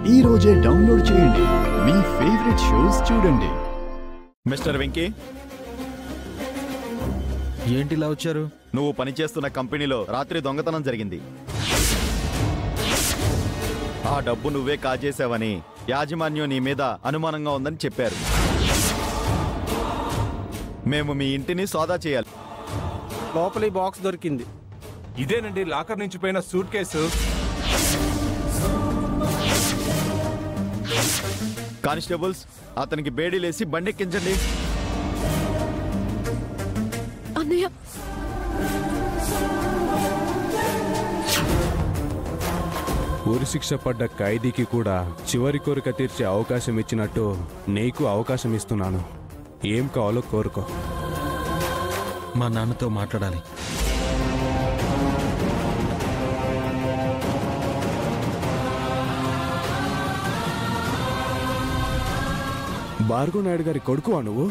ఈ రోజే డౌన్లోడ్ చేయండి, మీ ఫేవరెట్ షోస్ చూడండి. మిస్టర్ వెంకీ, ఏంటి ఇలా వచ్చారు? నువ్వు పనిచేస్తున్న కంపెనీలో రాత్రి దొంగతనం జరిగింది. ఆ డబ్బు నువ్వే కాజేశావని యాజమాన్యం నీ మీద అనుమానంగా ఉందని చెప్పారు. మేము మీ ఇంటిని సోదా చేయాలి. లోపల ఈ బాక్స్ దొరికింది. ఇదేనండి లాకర్ నుంచి పోయిన సూట్ కేసు. కానిస్టేబుల్స్, అతనికి బేడీలేసి బండెక్కించండి. అన్నయ్య, ఉరి శిక్ష పడ్డ ఖైదీకి కూడా చివరి కోరిక తీర్చే అవకాశం ఇచ్చినట్టు నీకు అవకాశం ఇస్తున్నాను. ఏం కావాలో కోరుకో. మా నాన్నతో మాట్లాడాలి. భార్గవ్ నాయుడు గారి కొడుకువా నువ్వు?